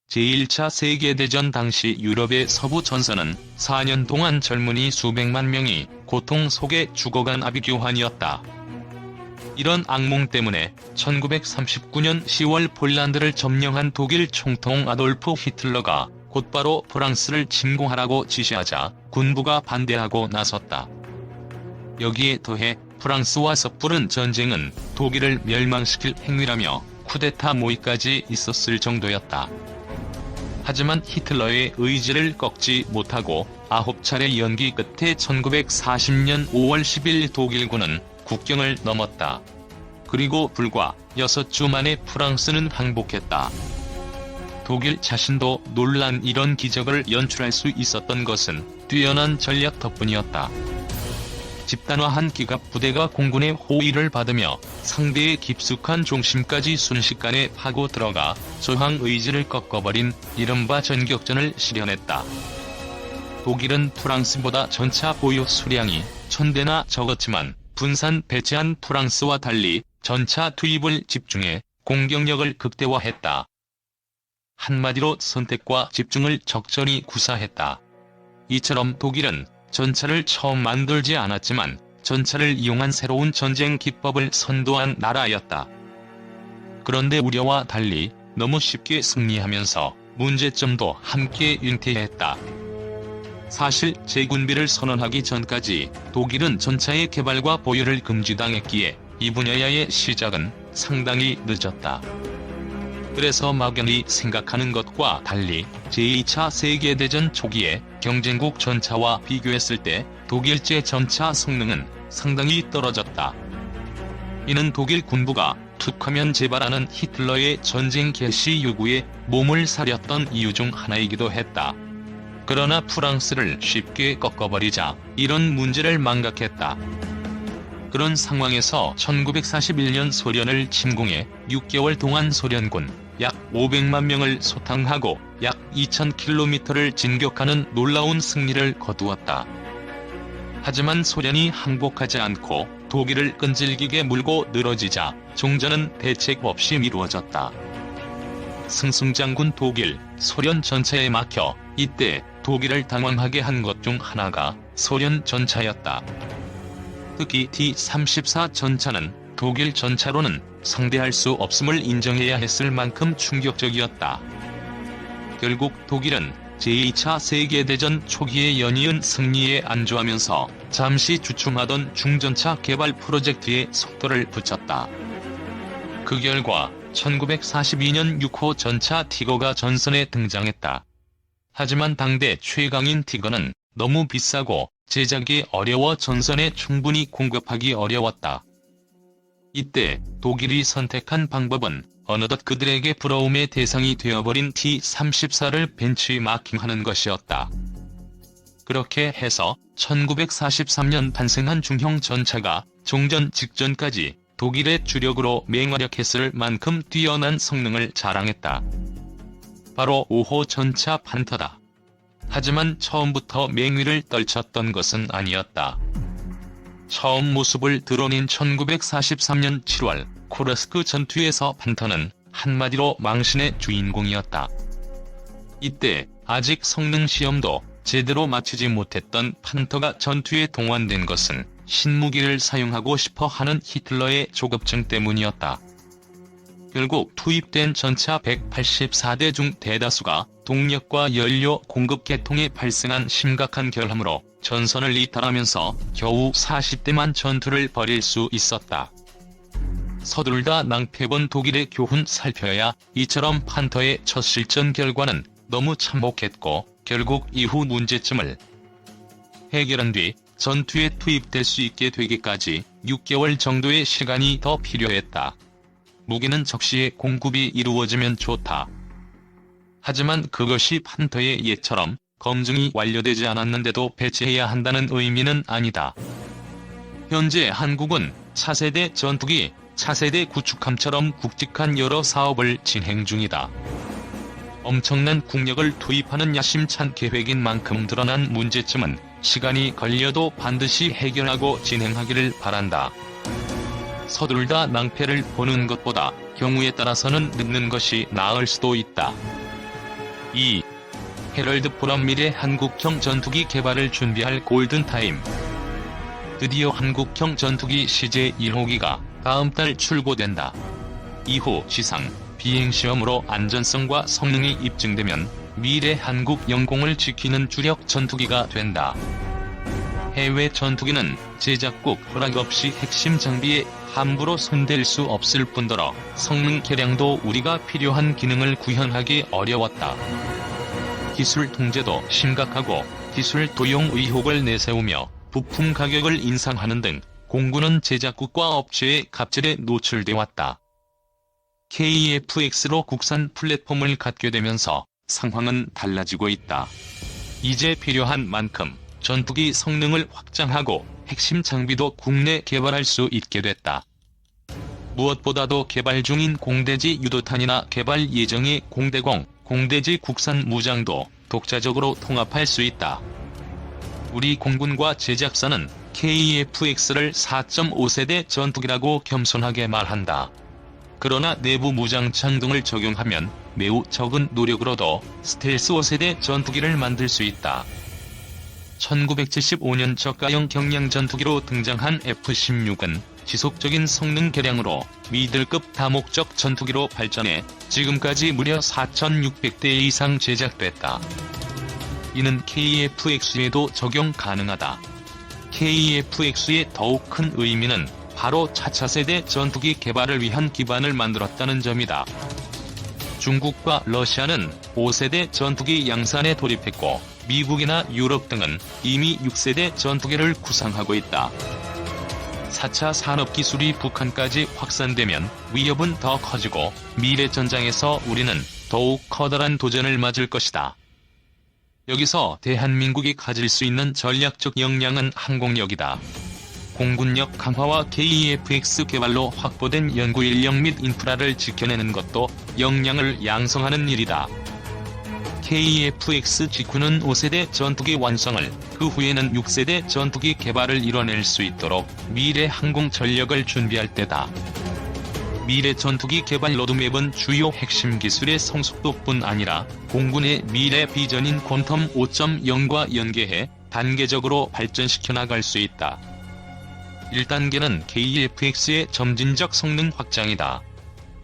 제1차 세계대전 당시 유럽의 서부 전선은 4년 동안 젊은이 수백만 명이 고통 속에 죽어간 아비규환이었다. 이런 악몽 때문에 1939년 10월 폴란드를 점령한 독일 총통 아돌프 히틀러가 곧바로 프랑스를 침공하라고 지시하자 군부가 반대하고 나섰다. 여기에 더해 프랑스와 섣부른 전쟁은 독일을 멸망시킬 행위라며 쿠데타 모의까지 있었을 정도였다. 하지만 히틀러의 의지를 꺾지 못하고 9차례 연기 끝에 1940년 5월 10일 독일군은 국경을 넘었다. 그리고 불과 6주 만에 프랑스는 항복했다. 독일 자신도 놀란 이런 기적을 연출할 수 있었던 것은 뛰어난 전략 덕분이었다. 집단화한 기갑 부대가 공군의 호위를 받으며 상대의 깊숙한 중심까지 순식간에 파고 들어가 저항 의지를 꺾어버린 이른바 전격전을 실현했다. 독일은 프랑스보다 전차 보유 수량이 1000대나 적었지만 분산 배치한 프랑스와 달리 전차 투입을 집중해 공격력을 극대화했다. 한마디로 선택과 집중을 적절히 구사했다. 이처럼 독일은 전차를 처음 만들지 않았지만 전차를 이용한 새로운 전쟁 기법을 선도한 나라였다. 그런데 우려와 달리 너무 쉽게 승리하면서 문제점도 함께 잉태했다. 사실 제군비를 선언하기 전까지 독일은 전차의 개발과 보유를 금지당했기에 이 분야의 시작은 상당히 늦었다. 그래서 막연히 생각하는 것과 달리 제2차 세계대전 초기에 경쟁국 전차와 비교했을 때 독일제 전차 성능은 상당히 떨어졌다. 이는 독일 군부가 툭하면 재발하는 히틀러의 전쟁 개시 요구에 몸을 사렸던 이유 중 하나이기도 했다. 그러나 프랑스를 쉽게 꺾어버리자 이런 문제를 망각했다. 그런 상황에서 1941년 소련을 침공해 6개월 동안 소련군 약 500만 명을 소탕하고 약 2000km를 진격하는 놀라운 승리를 거두었다. 하지만 소련이 항복하지 않고 독일을 끈질기게 물고 늘어지자 종전은 대책 없이 미루어졌다. 승승장군 독일, 소련 전차에 막혀 이때 독일을 당황하게 한 것 중 하나가 소련 전차였다. 특히 T-34 전차는 독일 전차로는 상대할 수 없음을 인정해야 했을 만큼 충격적이었다. 결국 독일은 제2차 세계대전 초기에 연이은 승리에 안주하면서 잠시 주춤하던 중전차 개발 프로젝트에 속도를 붙였다. 그 결과 1942년 6호 전차 티거가 전선에 등장했다. 하지만 당대 최강인 티거는 너무 비싸고 제작이 어려워 전선에 충분히 공급하기 어려웠다. 이때 독일이 선택한 방법은 어느덧 그들에게 부러움의 대상이 되어버린 T-34를 벤치마킹하는 것이었다. 그렇게 해서 1943년 탄생한 중형 전차가 종전 직전까지 독일의 주력으로 맹활약했을 만큼 뛰어난 성능을 자랑했다. 바로 5호 전차 판터다. 하지만 처음부터 맹위를 떨쳤던 것은 아니었다. 처음 모습을 드러낸 1943년 7월 쿠르스크 전투에서 판터는 한마디로 망신의 주인공이었다. 이때 아직 성능 시험도 제대로 마치지 못했던 판터가 전투에 동원된 것은 신무기를 사용하고 싶어 하는 히틀러의 조급증 때문이었다. 결국 투입된 전차 184대 중 대다수가 동력과 연료 공급 계통에 발생한 심각한 결함으로 전선을 이탈하면서 겨우 40대만 전투를 벌일 수 있었다. 서둘다 낭패본 독일의 교훈 살펴야 이처럼 판터의 첫 실전 결과는 너무 참혹했고 결국 이후 문제점을 해결한 뒤 전투에 투입될 수 있게 되기까지 6개월 정도의 시간이 더 필요했다. 무기는 적시에 공급이 이루어지면 좋다. 하지만 그것이 판터의 예처럼 검증이 완료되지 않았는데도 배치해야 한다는 의미는 아니다. 현재 한국은 차세대 전투기, 차세대 구축함처럼 굵직한 여러 사업을 진행 중이다. 엄청난 국력을 투입하는 야심찬 계획인 만큼 드러난 문제점은 시간이 걸려도 반드시 해결하고 진행하기를 바란다. 서둘다 낭패를 보는 것보다 경우에 따라서는 늦는 것이 나을 수도 있다. 2. 헤럴드 포럼 미래 한국형 전투기 개발을 준비할 골든타임. 드디어 한국형 전투기 CJ-1호기가 다음 달 출고된다. 이후 지상, 비행시험으로 안전성과 성능이 입증되면 미래 한국 영공을 지키는 주력 전투기가 된다. 해외 전투기는 제작국 허락 없이 핵심 장비에 함부로 손댈 수 없을 뿐더러 성능 개량도 우리가 필요한 기능을 구현하기 어려웠다. 기술 통제도 심각하고 기술 도용 의혹을 내세우며 부품 가격을 인상하는 등 공군은 제작국과 업체의 갑질에 노출돼 왔다. KF-X로 국산 플랫폼을 갖게 되면서 상황은 달라지고 있다. 이제 필요한 만큼 전투기 성능을 확장하고 핵심 장비도 국내 개발할 수 있게 됐다. 무엇보다도 개발 중인 공대지 유도탄이나 개발 예정의 공대공, 공대지 국산 무장도 독자적으로 통합할 수 있다. 우리 공군과 제작사는 KF-X를 4.5세대 전투기라고 겸손하게 말한다. 그러나 내부 무장창 등을 적용하면 매우 적은 노력으로도 스텔스 5세대 전투기를 만들 수 있다. 1975년 저가형 경량 전투기로 등장한 F-16은 지속적인 성능 개량으로 미들급 다목적 전투기로 발전해 지금까지 무려 4,600대 이상 제작됐다. 이는 KF-X에도 적용 가능하다. KF-X의 더욱 큰 의미는 바로 차차세대 전투기 개발을 위한 기반을 만들었다는 점이다. 중국과 러시아는 5세대 전투기 양산에 돌입했고 미국이나 유럽 등은 이미 6세대 전투기를 구상하고 있다. 4차 산업기술이 북한까지 확산되면 위협은 더 커지고 미래 전장에서 우리는 더욱 커다란 도전을 맞을 것이다. 여기서 대한민국이 가질 수 있는 전략적 역량은 항공력이다. 공군력 강화와 KF-X 개발로 확보된 연구인력 및 인프라를 지켜내는 것도 역량을 양성하는 일이다. KF-X 직후는 5세대 전투기 완성을, 그 후에는 6세대 전투기 개발을 이뤄낼 수 있도록 미래 항공 전력을 준비할 때다. 미래 전투기 개발 로드맵은 주요 핵심 기술의 성숙도뿐 아니라 공군의 미래 비전인 퀀텀 5.0과 연계해 단계적으로 발전시켜 나갈 수 있다. 1단계는 KF-X의 점진적 성능 확장이다.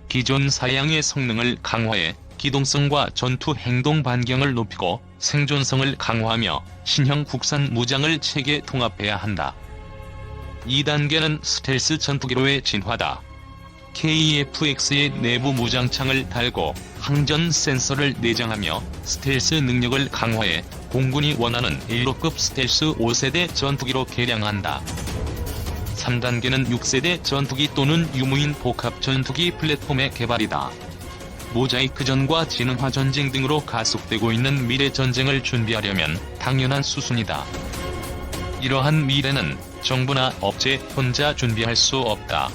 기존 사양의 성능을 강화해 기동성과 전투 행동 반경을 높이고 생존성을 강화하며 신형 국산 무장을 체계 통합해야 한다. 2단계는 스텔스 전투기로의 진화다. KF-X의 내부 무장창을 달고 항전 센서를 내장하며 스텔스 능력을 강화해 공군이 원하는 일로급 스텔스 5세대 전투기로 개량한다. 3단계는 6세대 전투기 또는 유무인 복합 전투기 플랫폼의 개발이다. 모자이크전과 지능화 전쟁 등으로 가속되고 있는 미래 전쟁을 준비하려면 당연한 수순이다. 이러한 미래는 정부나 업체 혼자 준비할 수 없다.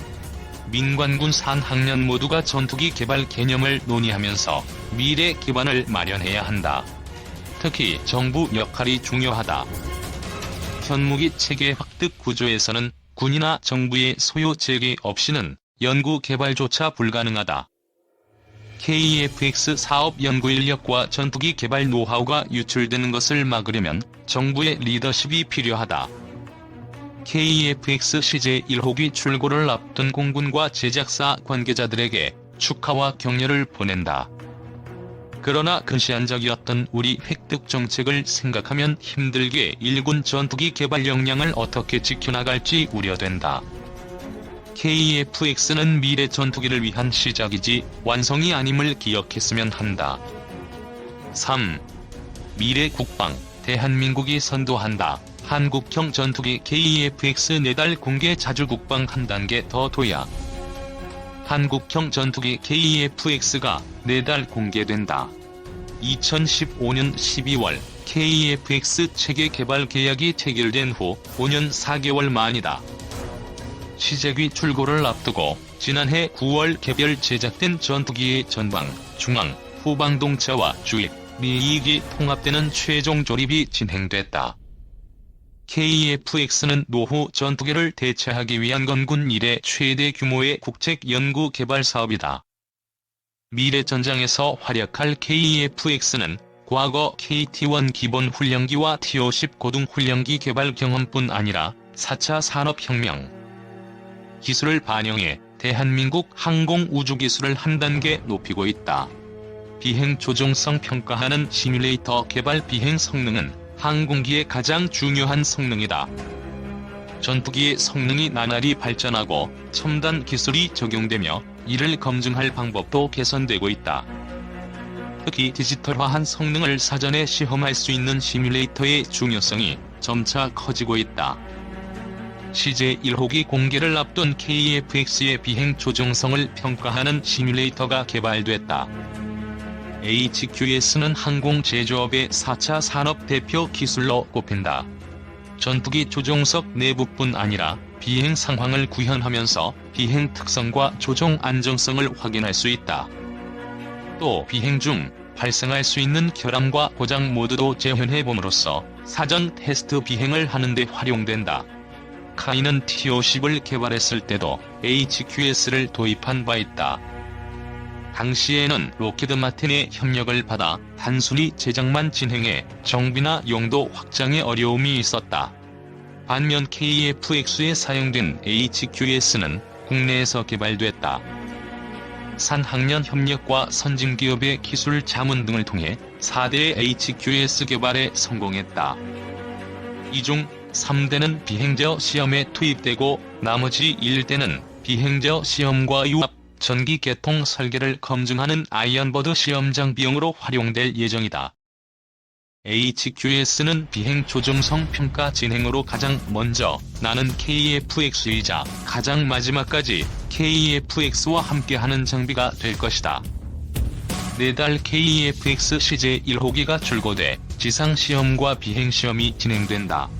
민관군 산학년 모두가 전투기 개발 개념을 논의하면서 미래 기반을 마련해야 한다. 특히 정부 역할이 중요하다. 현무기 체계 획득 구조에서는 군이나 정부의 소요 재개 없이는 연구 개발조차 불가능하다. KF-X 사업 연구 인력과 전투기 개발 노하우가 유출되는 것을 막으려면 정부의 리더십이 필요하다. KF-X CJ-1호기 출고를 앞둔 공군과 제작사 관계자들에게 축하와 격려를 보낸다. 그러나 근시안적이었던 우리 획득 정책을 생각하면 힘들게 일군 전투기 개발 역량을 어떻게 지켜나갈지 우려된다. KF-X는 미래 전투기를 위한 시작이지 완성이 아님을 기억했으면 한다. 3. 미래 국방, 대한민국이 선도한다. 한국형 전투기 KF-X 내달 공개 자주 국방 한 단계 더 도약. 한국형 전투기 KF-X가 내달 공개된다. 2015년 12월 KF-X 체계 개발 계약이 체결된 후 5년 4개월 만이다. 시제기 출고를 앞두고 지난해 9월 개별 제작된 전투기의 전방, 중앙, 후방동차와 주입, 미익이 통합되는 최종 조립이 진행됐다. KF-X는 노후 전투기를 대체하기 위한 건군 이래 최대 규모의 국책 연구 개발 사업이다. 미래 전장에서 활약할 KF-X는 과거 KT-1 기본 훈련기와 T-50 고등 훈련기 개발 경험뿐 아니라 4차 산업혁명 기술을 반영해 대한민국 항공우주기술을 한 단계 높이고 있다. 비행 조종성 평가하는 시뮬레이터 개발 비행 성능은 항공기의 가장 중요한 성능이다. 전투기의 성능이 나날이 발전하고 첨단 기술이 적용되며 이를 검증할 방법도 개선되고 있다. 특히 디지털화한 성능을 사전에 시험할 수 있는 시뮬레이터의 중요성이 점차 커지고 있다. CJ1호기 공개를 앞둔 KEFX의 비행 조종성을 평가하는 시뮬레이터가 개발됐다. HQS는 항공 제조업의 4차 산업 대표 기술로 꼽힌다. 전투기 조종석 내부뿐 아니라 비행 상황을 구현하면서 비행 특성과 조종 안정성을 확인할 수 있다. 또 비행 중 발생할 수 있는 결함과 고장 모두도 재현해봄으로써 사전 테스트 비행을 하는 데 활용된다. 카이는 T-50을 개발했을 때도 HQS를 도입한 바 있다. 당시에는 로키드 마틴의 협력을 받아 단순히 제작만 진행해 정비나 용도 확장에 어려움이 있었다. 반면 KEFX에 사용된 HQS는 국내에서 개발됐다. 산학년 협력과 선진기업의 기술 자문 등을 통해 4대의 HQS 개발에 성공했다. 이 중 3대는 비행저 시험에 투입되고 나머지 1대는 비행저 시험과 유압, 전기 개통 설계를 검증하는 아이언버드 시험 장비용으로 활용될 예정이다. HQS는 비행 조종성 평가 진행으로 가장 먼저 나는 KEFX이자 가장 마지막까지 KEFX와 함께하는 장비가 될 것이다. 내달 KEFX CJ1호기가 출고돼 지상시험과 비행시험이 진행된다.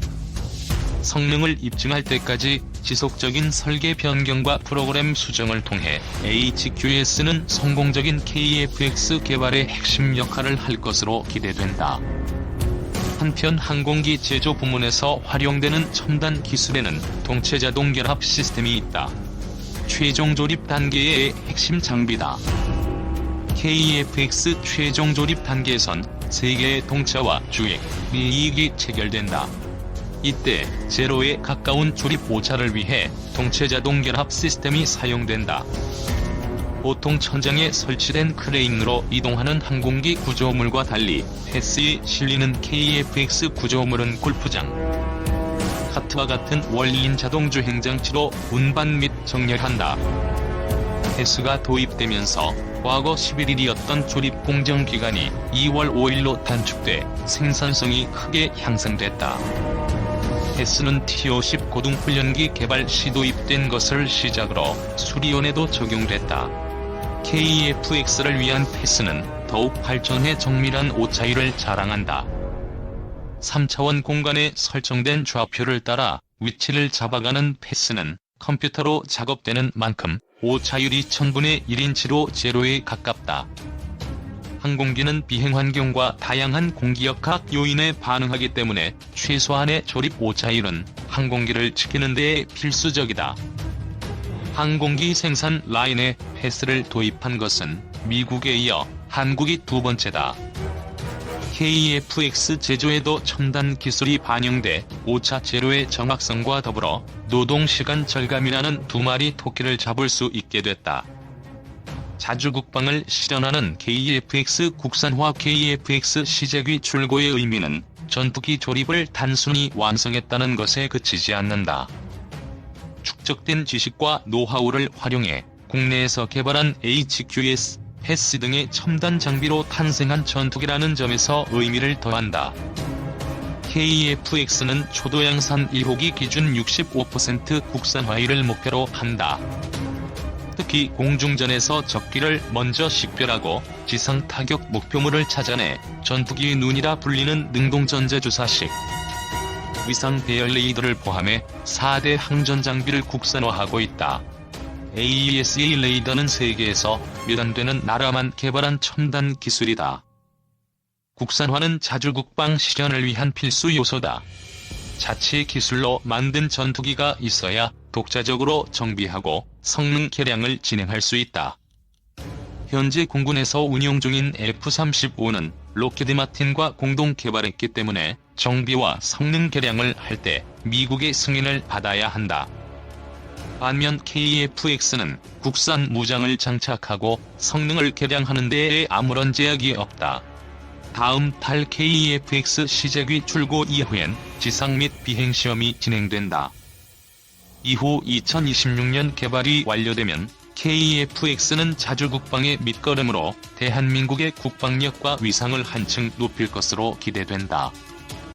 성능을 입증할 때까지 지속적인 설계 변경과 프로그램 수정을 통해 HQS는 성공적인 KEFX 개발의 핵심 역할을 할 것으로 기대된다. 한편 항공기 제조 부문에서 활용되는 첨단 기술에는 동체자동 결합 시스템이 있다. 최종 조립 단계의 핵심 장비다. KEFX 최종 조립 단계에선 3개의 동체와 주액, 밀이익이 체결된다. 이때 제로에 가까운 조립 오차를 위해 동체자동 결합 시스템이 사용된다. 보통 천장에 설치된 크레인으로 이동하는 항공기 구조물과 달리 패스에 실리는 KEFX 구조물은 골프장, 카트와 같은 원리인 자동주행 장치로 운반 및 정렬한다. 패스가 도입되면서 과거 11일이었던 조립 공정 기간이 2월 5일로 단축돼 생산성이 크게 향상됐다. 패스는 T-50 고등훈련기 개발 시 도입된 것을 시작으로 수리온에도 적용됐다. KEFX를 위한 패스는 더욱 발전해 정밀한 오차율을 자랑한다. 3차원 공간에 설정된 좌표를 따라 위치를 잡아가는 패스는 컴퓨터로 작업되는 만큼 오차율이 1000분의 1인치로 제로에 가깝다. 항공기는 비행 환경과 다양한 공기역학 요인에 반응하기 때문에 최소한의 조립 오차율은 항공기를 지키는 데에 필수적이다. 항공기 생산 라인에 패스를 도입한 것은 미국에 이어 한국이 두 번째다. KEFX 제조에도 첨단 기술이 반영돼 오차 제로의 정확성과 더불어 노동시간 절감이라는 두 마리 토끼를 잡을 수 있게 됐다. 자주국방을 실현하는 KEFX 국산화 KEFX 시제기 출고의 의미는 전투기 조립을 단순히 완성했다는 것에 그치지 않는다. 축적된 지식과 노하우를 활용해 국내에서 개발한 HQS, 패스 등의 첨단 장비로 탄생한 전투기라는 점에서 의미를 더한다. KEFX는 초도양산 1호기 기준 65% 국산화율을 목표로 한다. 특히 공중전에서 적기를 먼저 식별하고 지상 타격 목표물을 찾아내 전투기의 눈이라 불리는 능동전자주사식 위상 배열 레이더를 포함해 4대 항전 장비를 국산화하고 있다. AESA 레이더는 세계에서 몇 안 되는 나라만 개발한 첨단 기술이다. 국산화는 자주국방 실현을 위한 필수 요소다. 자체 기술로 만든 전투기가 있어야 독자적으로 정비하고 성능 개량을 진행할 수 있다. 현재 공군에서 운용 중인 F-35는 록히드 마틴과 공동 개발했기 때문에 정비와 성능 개량을 할 때 미국의 승인을 받아야 한다. 반면 KF-X는 국산 무장을 장착하고 성능을 개량하는 데에 아무런 제약이 없다. 다음 달 KF-X 시제기 출고 이후엔 지상 및 비행 시험이 진행된다. 이후 2026년 개발이 완료되면 KF-X는 자주 국방의 밑거름으로 대한민국의 국방력과 위상을 한층 높일 것으로 기대된다.